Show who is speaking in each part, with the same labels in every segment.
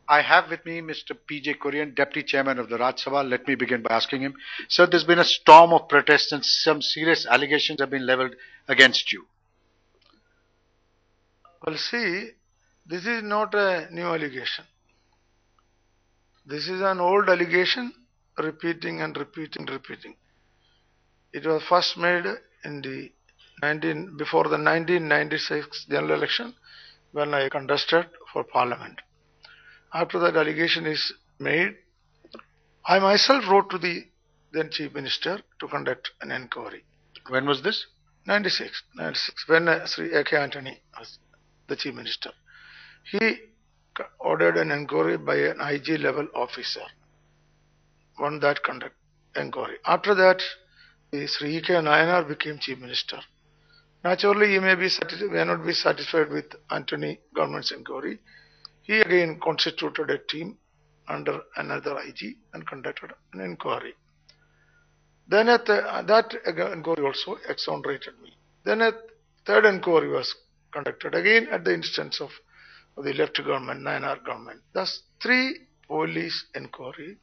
Speaker 1: I have with me Mr. P.J. Kurien, Deputy Chairman of the Rajya Sabha. Let me begin by asking him, sir, there's been a storm of protests and some serious allegations have been leveled against you.
Speaker 2: Well, see, this is not a new allegation. This is an old allegation, repeating and repeating. It was first made in the before the 1996 general election when I contested for parliament. After that allegation is made, I myself wrote to the then Chief Minister to conduct an inquiry.
Speaker 1: When was this?
Speaker 2: 96, when Sri A.K. Antony was the Chief Minister. He ordered an inquiry by an IG level officer, one that conduct inquiry. After that, Sri E.K. Nayanar became Chief Minister. Naturally, he may not be satisfied with Antony government's inquiry. He again constituted a team under another IG and conducted an inquiry. Then that inquiry also exonerated me. Then a third inquiry was conducted again at the instance of the left government, Nayanar government. Thus, 3 police inquiry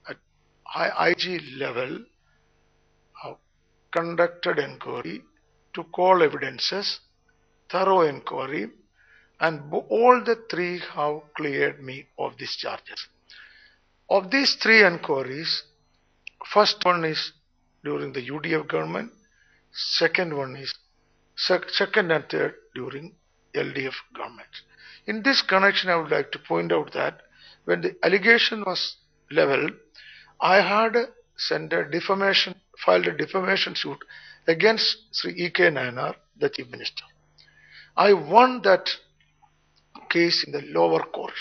Speaker 2: at high IG level have conducted inquiry to call evidences, thorough inquiry, and all the 3 have cleared me of these charges. Of these 3 inquiries, first one is during the UDF government, second and third during LDF government. In this connection, I would like to point out that when the allegation was leveled, I had filed a defamation suit against Sri E.K. Nayanar, the Chief Minister. I won that case in the lower court.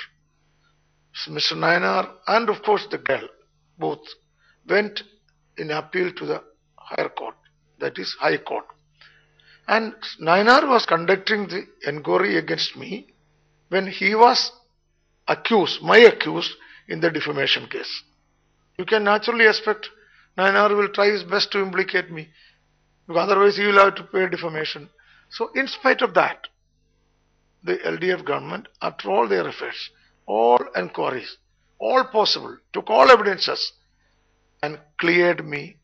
Speaker 2: Mr. Nayanar and of course the girl both went in appeal to the higher court, that is High Court. And Nayanar was conducting the inquiry against me when he was accused in the defamation case. You can naturally expect Nayanar will try his best to implicate me, because otherwise he will have to pay defamation. So in spite of that, the LDF government, after all their efforts, all inquiries, all possible, took all evidences and cleared me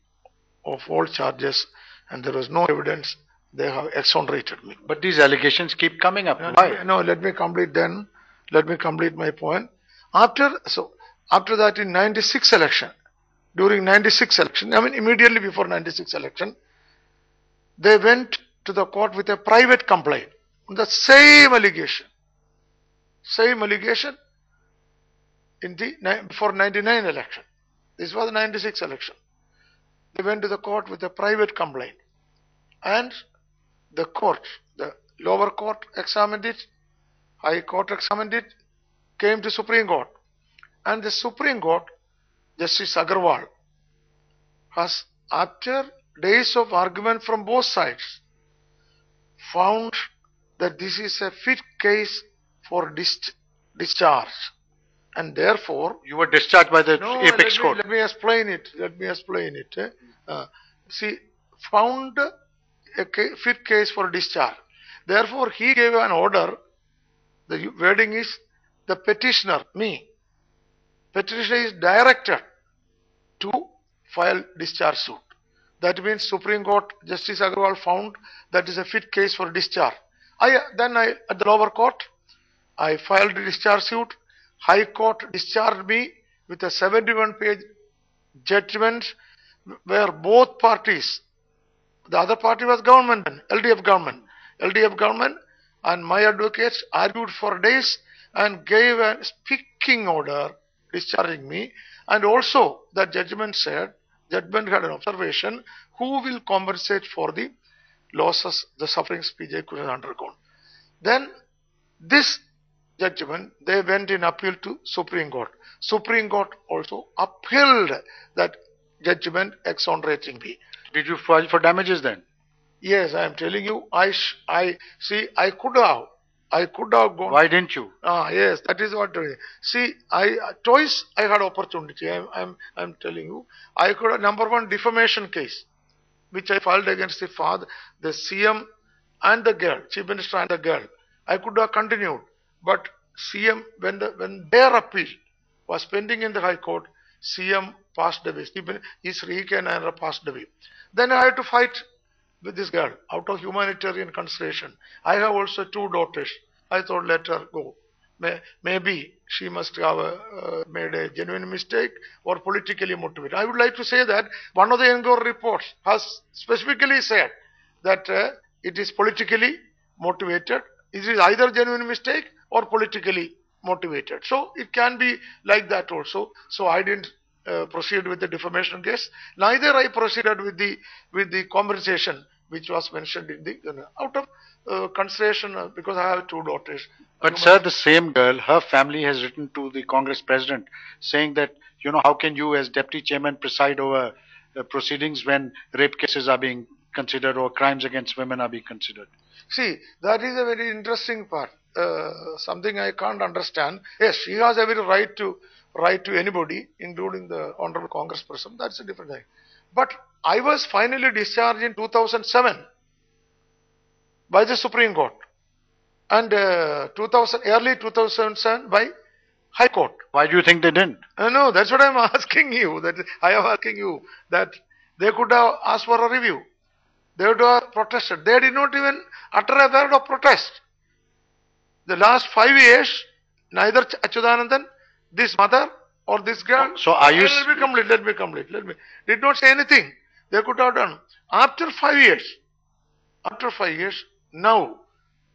Speaker 2: of all charges, and there was no evidence. They have exonerated me.
Speaker 1: But these allegations keep coming up. Why?
Speaker 2: No, let me complete then. Let me complete my point. After that in 96 election, during 96 election, immediately before 96 election, they went to the court with a private complaint. The same allegation in the before 99 election. This was the 96 election. They went to the court with a private complaint, and the court, the lower court examined it, High Court examined it, came to Supreme Court, and the Supreme Court, Justice Agarwal, has, after days of argument from both sides, found that this is a fit case for discharge, and therefore
Speaker 1: you were discharged by the apex court.
Speaker 2: Let me explain it. Found a fit case for discharge. Therefore, he gave an order. The wording is the petitioner, me. Petitioner is directed to file discharge suit. That means Supreme Court, Justice Agarwal found that is a fit case for discharge. At the lower court, I filed a discharge suit. High Court discharged me with a 71-page judgment where both parties, the other party was government, LDF government, and my advocates argued for days and gave a speaking order discharging me. And also the judgment had an observation, who will compensate for the losses, the sufferings PJ could have undergone. Then this judgment, they went in appeal to Supreme Court. Supreme Court also upheld that judgment exonerating me.
Speaker 1: Did you file for damages then?
Speaker 2: Yes, I am telling you. I could have gone.
Speaker 1: Why didn't you?
Speaker 2: Yes, that is what. See, twice I had opportunity. I'm telling you. I could have, number one, defamation case, which I filed against the father, the CM and the girl, Chief Minister and the girl. I could have continued, but CM, when their appeal was pending in the High Court, CM passed away. Sri K. Nair passed away. Then I had to fight with this girl out of humanitarian consideration. I have also two daughters. I thought, let her go. Maybe she must have made a genuine mistake or politically motivated. I would like to say that one of the inquiry reports has specifically said that it is politically motivated. It is either genuine mistake or politically motivated. So it can be like that also. So I didn't proceed with the defamation case. Neither I proceeded with the compensation which was mentioned in the out of consideration because I have two daughters.
Speaker 1: But sir, the same girl, her family has written to the Congress president saying that, how can you as deputy chairman preside over proceedings when rape cases are being considered or crimes against women are being considered?
Speaker 2: See, that is a very interesting part. Something I can't understand. Yes, she has every right to anybody, including the Honorable Congress person. That's a different thing. But I was finally discharged in 2007 by the Supreme Court and early 2007 by High Court.
Speaker 1: Why do you think they didn't?
Speaker 2: No, that's what I'm asking you. I am asking you that they could have asked for a review. They would have protested. They did not even utter a word of protest. The last 5 years, neither Achyutanandan, this mother or this girl.
Speaker 1: So are you?
Speaker 2: Let me complete. Did not say anything. They could have done. After 5 years, now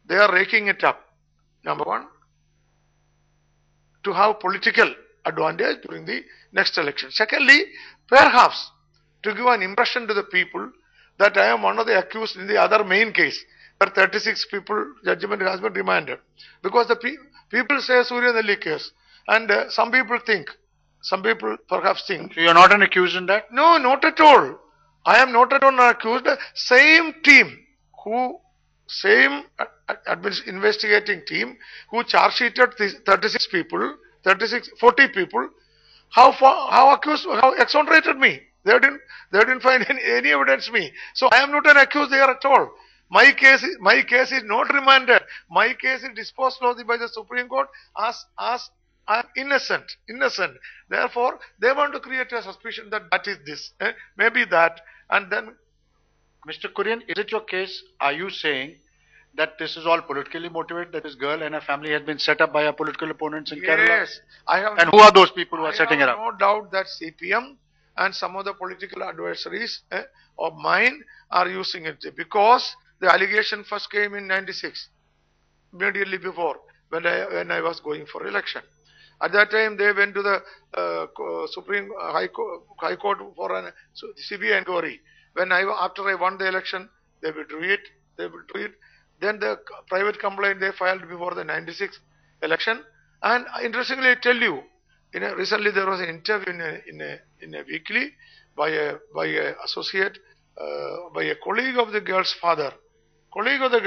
Speaker 2: they are raking it up. Number one, to have political advantage during the next election. Secondly, perhaps to give an impression to the people that I am one of the accused in the other main case where 36 people judgment has been remanded. Because the people say Suryanelli case and some people perhaps think.
Speaker 1: So you are not an accused in that?
Speaker 2: No, not at all. I am not at all an accused. Same team investigating team who charge sheeted 36 people, 40 people, how exonerated me. They didn't find any evidence me. So I am not an accused there at all. My case is not remanded. My case is disposed of by the Supreme Court as I am innocent. Therefore, they want to create a suspicion that is this, maybe that, and then.
Speaker 1: Mr. Kurien, is it your case? Are you saying that this is all politically motivated? That this girl and her family has been set up by her political opponents in Kerala?
Speaker 2: Yes, I have.
Speaker 1: And who are those people who are setting it up?
Speaker 2: No doubt that CPM and some of the political adversaries of mine are using it because the allegation first came in '96, immediately before when I was going for election. At that time, they went to the Supreme High Court for a CBI inquiry. After I won the election, they withdrew it. Then the private complaint they filed before the '96 election. And interestingly, I tell you, recently there was an interview in a weekly by a associate, by a colleague of the girl's father.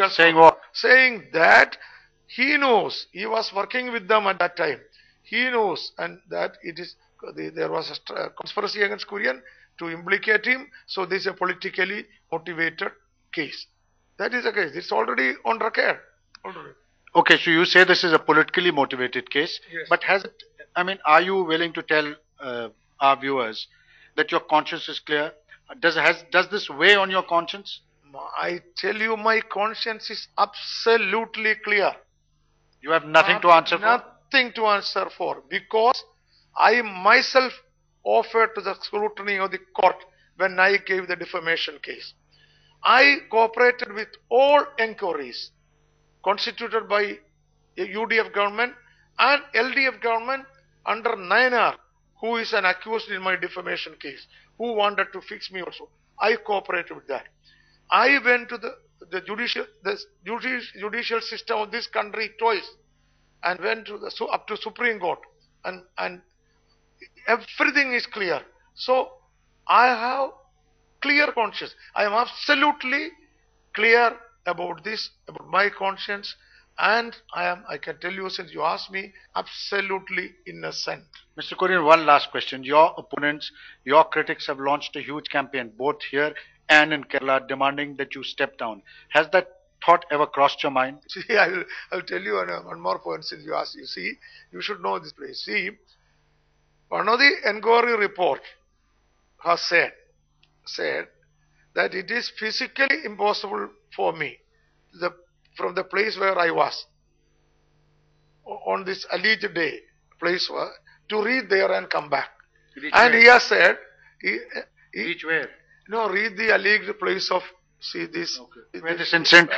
Speaker 1: Saying what?
Speaker 2: Saying that he knows, he was working with them at that time. He knows and that there was a conspiracy against Kurien to implicate him. So this is a politically motivated case. That is the case. It's already on record.
Speaker 1: Okay, so you say this is a politically motivated case.
Speaker 2: Yes.
Speaker 1: But are you willing to tell our viewers that your conscience is clear? Does this weigh on your conscience?
Speaker 2: I tell you, my conscience is absolutely clear.
Speaker 1: You have nothing to answer for?
Speaker 2: Nothing to answer for, because I myself offered to the scrutiny of the court when I gave the defamation case. I cooperated with all inquiries constituted by a UDF government and LDF government under 9R, who is an accused in my defamation case, who wanted to fix me also. I cooperated with that. I went to the judicial system of this country twice and went to up to Supreme Court, and everything is clear. So I have clear conscience. I am absolutely clear about this, about my conscience, and I can tell you, since you asked me, absolutely innocent.
Speaker 1: Mr. Kurien, one last question. Your opponents, your critics have launched a huge campaign, both here and in Kerala, demanding that you step down. Has that thought ever crossed your mind?
Speaker 2: See, I'll tell you one more point since you asked. You see, you should know this place. See, one of the inquiry report has said that it is physically impossible for me, from the place where I was on this alleged day, to reach there and come back.
Speaker 1: Reach
Speaker 2: And
Speaker 1: where?
Speaker 2: he has said,
Speaker 1: Reach where?
Speaker 2: no, read the alleged place of, see this,
Speaker 1: Okay. Where this incident?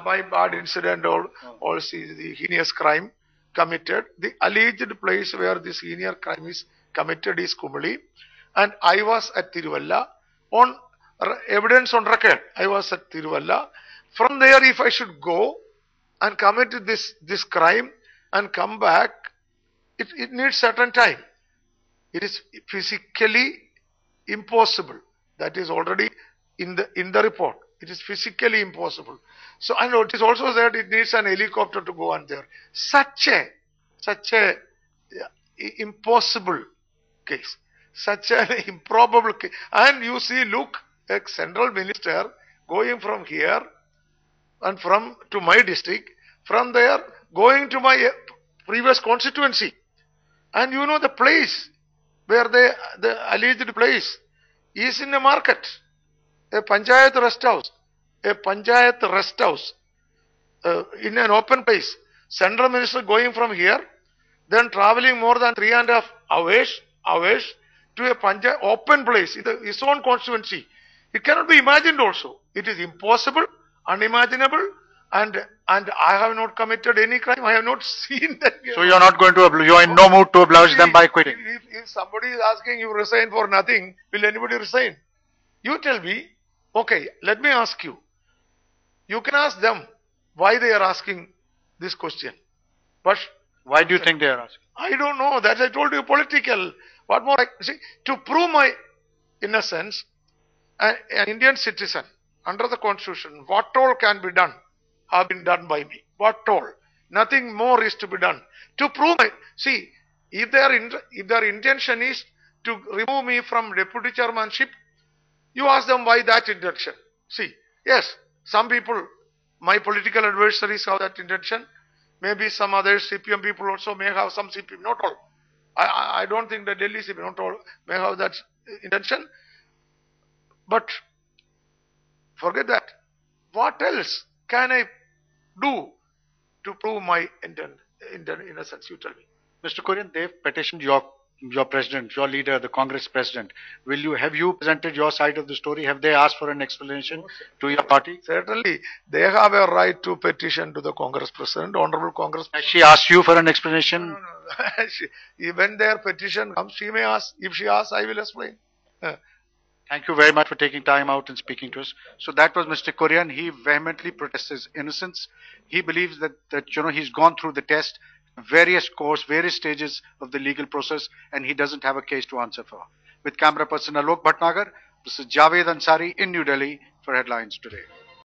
Speaker 2: by bad incident or see the heinous crime committed. The alleged place where this heinous crime is committed is Kumali, and I was at Tiruvalla on evidence on record. I was at Tiruvalla. From there, if I should go and commit this crime and come back, it needs certain time. It is physically impossible. That is already in the report. It is physically impossible. So, and it is also said it needs an helicopter to go on there. Such a impossible case, such an improbable case. And you see, look, a central minister going from here and to my district, from there going to my previous constituency, and you know the place where the alleged place is in a market, a panchayat rest house, in an open place. Central minister going from here, then traveling more than 3.5 hours to a panchayat open place in his own constituency. It cannot be imagined also. It is impossible, unimaginable, and I have not committed any crime. I have not seen that.
Speaker 1: So you are not going to, you are in no mood to oblige them by quitting.
Speaker 2: If somebody is asking you resign for nothing, will anybody resign? You tell me, okay, let me ask you. You can ask them why they are asking this question. But
Speaker 1: why do you think they are asking?
Speaker 2: I don't know. That I told you, political. What more? See, to prove my innocence, an Indian citizen under the constitution, what all can be done have been done by me. What all? Nothing more is to be done. To prove my, see, if their intention is to remove me from deputy chairmanship, you ask them why that intention. See, yes, some people, my political adversaries have that intention. Maybe some other CPM people also may have some CPM, not all. I don't think the Delhi CPM, not all, may have that intention. But forget that. What else can I do to prove my innocence? You tell me.
Speaker 1: Mr. Kurien, they've petitioned your president, your leader, the Congress president. Have you presented your side of the story? Have they asked for an explanation to your party?
Speaker 2: Certainly, they have a right to petition to the Congress president, honorable Congress.
Speaker 1: Has she asked you for an explanation?
Speaker 2: No. When their petition comes, she may ask. If she asks, I will explain.
Speaker 1: Thank you very much for taking time out and speaking to us. So that was Mr. Kurien. He vehemently protests his innocence. He believes that he's gone through the test, various stages of the legal process, and he doesn't have a case to answer for. With camera person Alok Bhatnagar, this is Javed Ansari in New Delhi for Headlines Today.